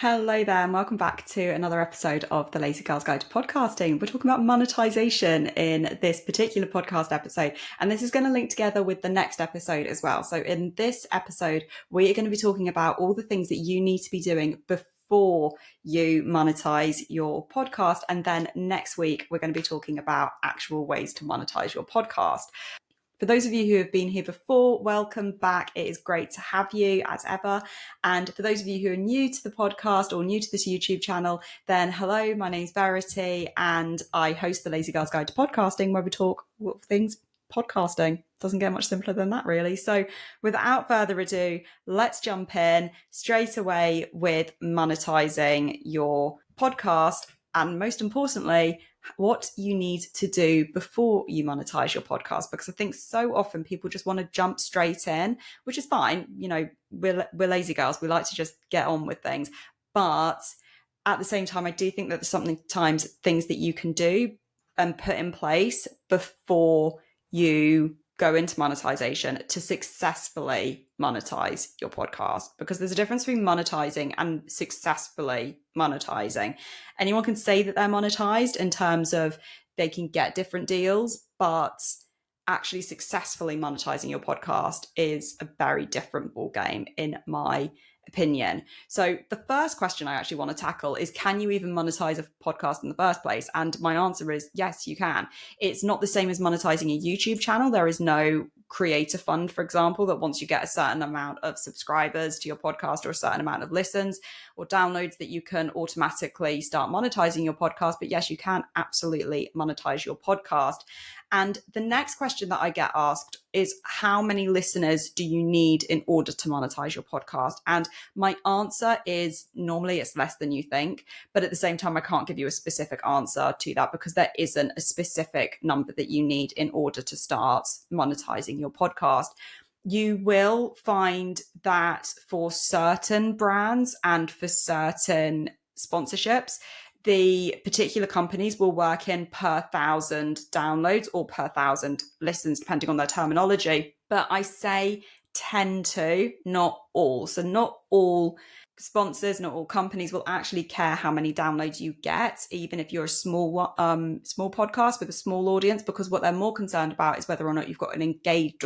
Hello there, and welcome back to another episode of the Lazy Girl's Guide to Podcasting. We're talking about monetization in this particular podcast episode, and this is going to link together with the next episode as well. So in this episode, we are going to be talking about all the things that you need to be doing before you monetize your podcast. And then next week, we're going to be talking about actual ways to monetize your podcast. For those of you who have been here before, welcome back. It is great to have you as ever. And for those of you who are new to the podcast or new to this YouTube channel, then hello, my name's Verity and I host the Lazy Girl's Guide to Podcasting, where we talk all things podcasting. Doesn't get much simpler than that, really. So without further ado, let's jump in straight away with monetizing your podcast. And most importantly, what you need to do before you monetize your podcast, because I think so often people just want to jump straight in, which is fine. You know, we're lazy girls. We like to just get on with things. But at the same time, I do think that there's sometimes things that you can do and put in place before you go into monetization to successfully monetize your podcast, because there's a difference between monetizing and successfully monetizing. Anyone can say that they're monetized in terms of they can get different deals, but actually successfully monetizing your podcast is a very different ballgame in my opinion. So the first question I actually want to tackle is, can you even monetize a podcast in the first place? And my answer is yes, you can. It's not the same as monetizing a YouTube channel. There is no creator fund, for example, that once you get a certain amount of subscribers to your podcast or a certain amount of listens or downloads that you can automatically start monetizing your podcast. But yes, you can absolutely monetize your podcast. And the next question that I get asked is, how many listeners do you need in order to monetize your podcast? And my answer is normally it's less than you think. But at the same time, I can't give you a specific answer to that, because there isn't a specific number that you need in order to start monetizing your podcast. You will find that for certain brands and for certain sponsorships, the particular companies will work in per 1,000 downloads or per 1,000 listens, depending on their terminology. But I say tend to, not all. So not all sponsors, not all companies will actually care how many downloads you get, even if you're a small podcast with a small audience, because what they're more concerned about is whether or not you've got an engaged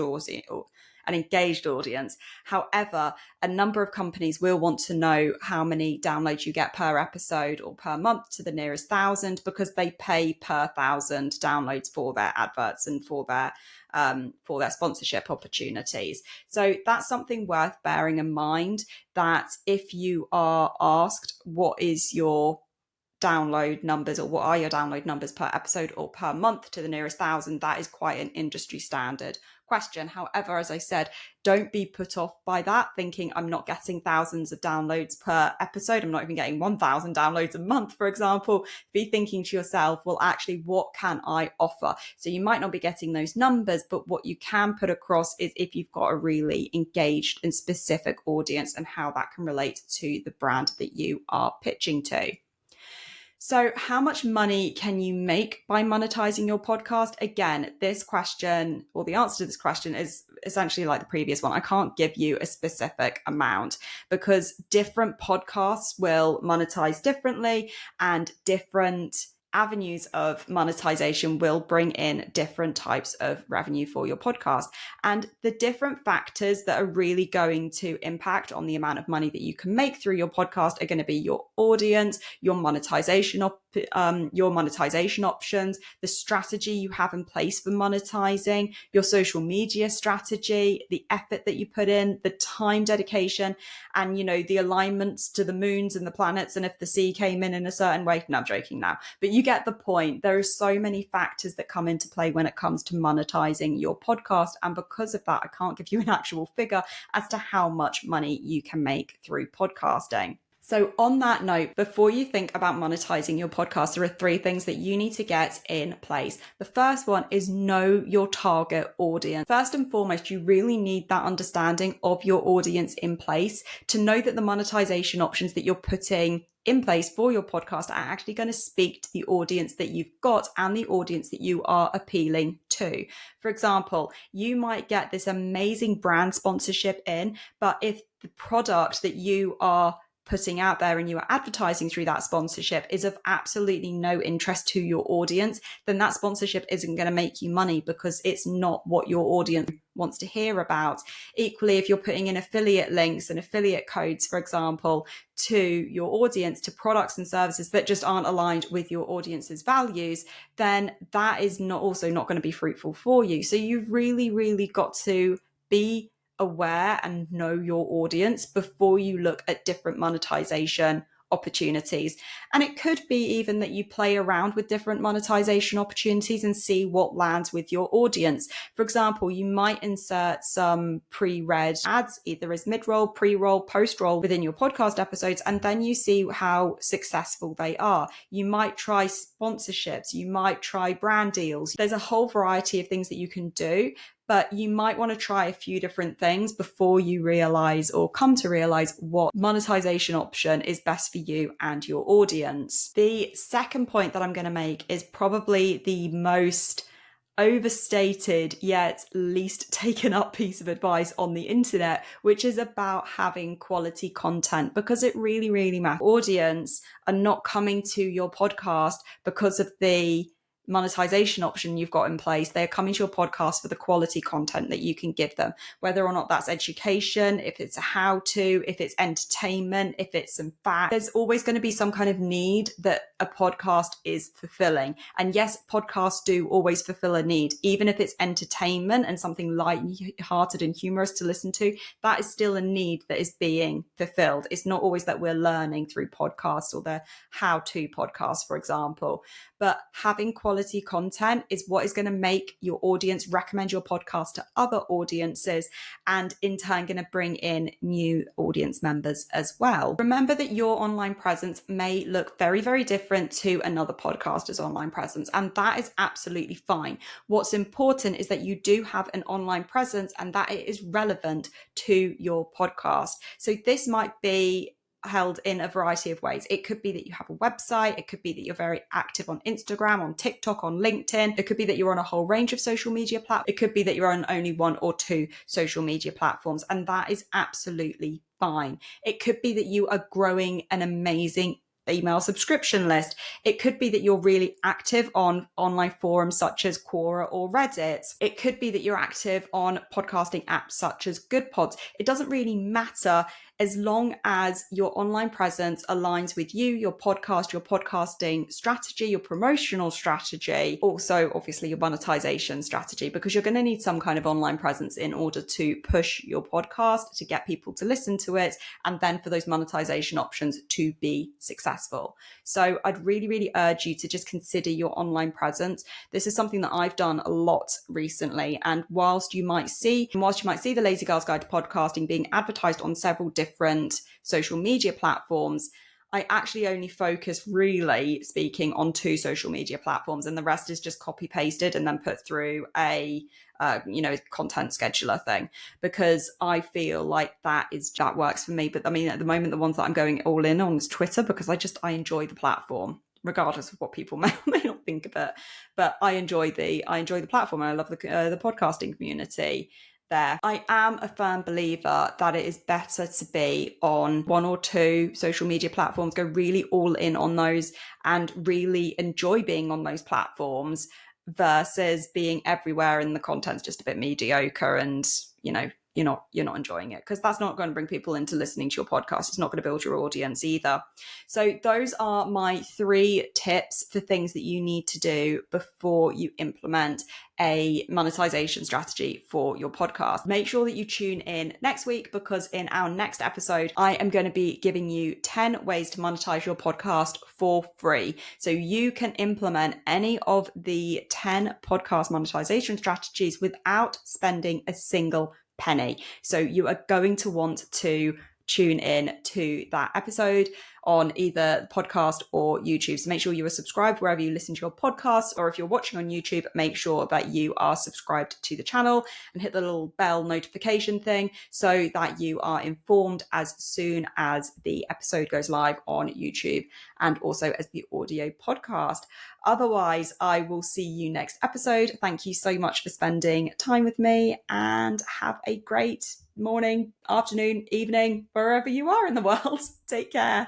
audience. However, a number of companies will want to know how many downloads you get per episode or per month to the nearest 1,000, because they pay per 1,000 downloads for their adverts and for their sponsorship opportunities. So that's something worth bearing in mind, that if you are asked what is your download numbers, or what are your download numbers per episode or per month to the nearest 1,000, that is quite an industry standard question. However, as I said, don't be put off by that, thinking I'm not getting thousands of downloads per episode, I'm not even getting 1,000 downloads a month, for example. Be thinking to yourself, well, actually, what can I offer? So you might not be getting those numbers, but what you can put across is if you've got a really engaged and specific audience and how that can relate to the brand that you are pitching to. So how much money can you make by monetizing your podcast? Again, this question, or the answer to this question, is essentially like the previous one. I can't give you a specific amount, because different podcasts will monetize differently, and different avenues of monetization will bring in different types of revenue for your podcast. And the different factors that are really going to impact on the amount of money that you can make through your podcast are going to be your audience, your monetization options, the strategy you have in place for monetizing, your social media strategy, the effort that you put in, the time dedication, and, you know, the alignments to the moons and the planets. And if the sea came in a certain way, no, I'm joking now, but you get the point. There are so many factors that come into play when it comes to monetizing your podcast. And because of that, I can't give you an actual figure as to how much money you can make through podcasting. So on that note, before you think about monetizing your podcast, there are 3 things that you need to get in place. The first one is know your target audience. First and foremost, you really need that understanding of your audience in place to know that the monetization options that you're putting in place for your podcast are actually going to speak to the audience that you've got and the audience that you are appealing to. For example, you might get this amazing brand sponsorship in, but if the product that you are putting out there and you are advertising through that sponsorship is of absolutely no interest to your audience, then that sponsorship isn't going to make you money because it's not what your audience wants to hear about. Equally, if you're putting in affiliate links and affiliate codes, for example, to your audience, to products and services that just aren't aligned with your audience's values, then that is also not going to be fruitful for you. So you've really got to be aware and know your audience before you look at different monetization opportunities. And it could be even that you play around with different monetization opportunities and see what lands with your audience. For example, you might insert some pre-read ads, either as mid-roll, pre-roll, post-roll within your podcast episodes, and then you see how successful they are. You might try sponsorships, you might try brand deals. There's a whole variety of things that you can do, but you might want to try a few different things before you realize or come to realize what monetization option is best for you and your audience. The second point that I'm going to make is probably the most overstated yet least taken up piece of advice on the internet, which is about having quality content, because it really matters. Audience are not coming to your podcast because of the monetization option you've got in place. They're coming to your podcast for the quality content that you can give them, whether or not that's education, if it's a how-to, if it's entertainment, if it's some facts. There's always going to be some kind of need that a podcast is fulfilling. And yes, podcasts do always fulfill a need, even if it's entertainment and something light-hearted and humorous to listen to. That is still a need that is being fulfilled. It's not always that we're learning through podcasts or the how-to podcasts, for example. But having quality content is what is going to make your audience recommend your podcast to other audiences, and in turn going to bring in new audience members as well. Remember that your online presence may look very different to another podcaster's online presence, and that is absolutely fine. What's important is that you do have an online presence and that it is relevant to your podcast. So this might be held in a variety of ways. It could be that you have a website. It could be that you're very active on Instagram, on TikTok, on LinkedIn. It could be that you're on a whole range of social media platforms. It could be that you're on only one or two social media platforms, and that is absolutely fine. It could be that you are growing an amazing email subscription list. It could be that you're really active on online forums such as Quora or Reddit. It could be that you're active on podcasting apps such as Good Pods. It doesn't really matter as long as your online presence aligns with you, your podcast, your podcasting strategy, your promotional strategy, also obviously your monetization strategy, because you're going to need some kind of online presence in order to push your podcast, to get people to listen to it, and then for those monetization options to be successful. So I'd really urge you to just consider your online presence. This is something that I've done a lot recently, and whilst you might see the Lazy Girls Guide to Podcasting being advertised on several different social media platforms, I actually only focus, really speaking, on 2 social media platforms, and the rest is just copy pasted and then put through a content scheduler thing, because I feel like that works for me. But I mean, at the moment, the ones that I'm going all in on is Twitter, because I enjoy the platform, regardless of what people may or may not think of it. But I enjoy the platform, and I love the podcasting community there. I am a firm believer that it is better to be on 1 or 2 social media platforms, go really all in on those and really enjoy being on those platforms, versus being everywhere and the content's just a bit mediocre and you're not enjoying it, because that's not going to bring people into listening to your podcast. It's not going to build your audience either. So those are my 3 tips for things that you need to do before you implement a monetization strategy for your podcast. Make sure that you tune in next week, because in our next episode, I am going to be giving you 10 ways to monetize your podcast for free. So you can implement any of the 10 podcast monetization strategies without spending a single penny. So you are going to want to tune in to that episode on either podcast or YouTube. So make sure you are subscribed wherever you listen to your podcasts, or if you're watching on YouTube, make sure that you are subscribed to the channel and hit the little bell notification thing so that you are informed as soon as the episode goes live on YouTube, and also as the audio podcast. Otherwise, I will see you next episode. Thank you so much for spending time with me, and have a great morning, afternoon, evening, wherever you are in the world. Take care.